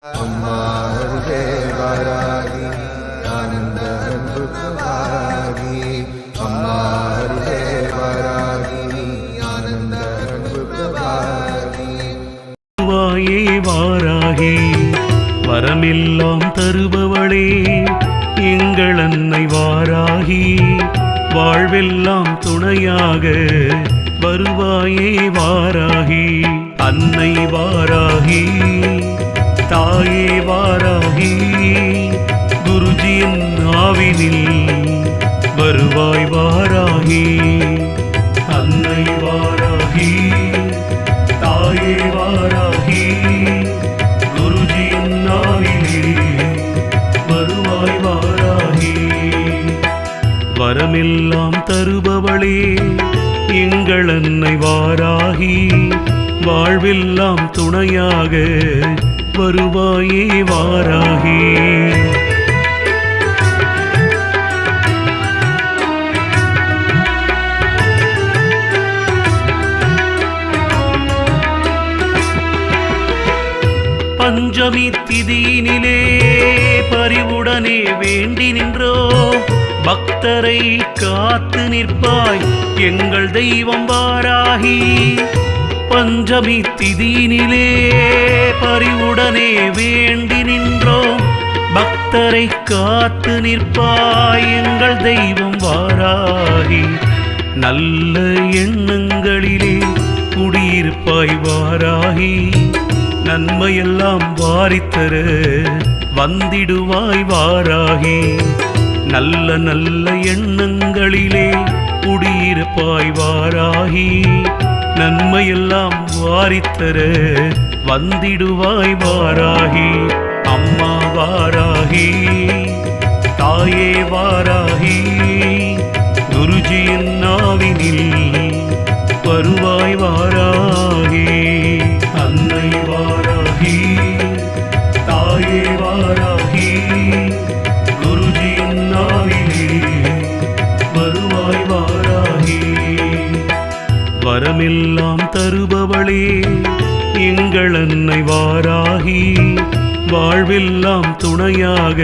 அம்மா அருகே வாராகி ஆனந்த அன்புக்கு வாராகி அம்மா அருகே வாராகி ஆனந்த அன்புக்கு வாராகி வாயே வாராகி வரமெல்லாம் தருபவளே எங்கள் அன்னை வாராகி வாழ்வெல்லாம் துணையாக வருவாயே வாராகி அன்னை வாராகி தாயே வாராகி குருஜியின் ஆவினில் வருவாய் வாராகி அன்னை வாராகி தாயே வாராகி குருஜியின் ஆவினில் வருவாய் வாராகி வரமெல்லாம் தருபவளே எங்கள் அன்னை வாராகி வாழ்வெல்லாம் துணையாக வருவாயே வாராகி பஞ்சமி திதியினிலே பரிவுடனே வேண்டி நின்றோ பக்தரை காத்து நிற்பாய் எங்கள் தெய்வம் வாராகி பஞ்சமி திதியினிலே பரிவுடனே வேண்டி நின்றோம் பக்தரை காத்து நிற்பாய் எங்கள் தெய்வம் வாராகி நல்ல எண்ணங்களிலே குடியிருப்பாய் வாராகி நன்மையெல்லாம் வாரித்தர வந்திடுவாய் வாராகி நல்ல நல்ல எண்ணங்களிலே குடியிருப்பாய் வாராகி நன்மையெல்லாம் வாரித்தர வந்திடுவாய் வாராகி அம்மா வாராகி தாயே வாராகி குருஜியின் ஆவினில் வருவாய் வாராகி அன்னை வாராகி தாயே வாராகி குருஜியின் ஆவினில் வருவாய் வாராகி வரமெல்லாம் தருபவளே எங்கள் அன்னை வாராகி வாழ்வெல்லாம் துணையாக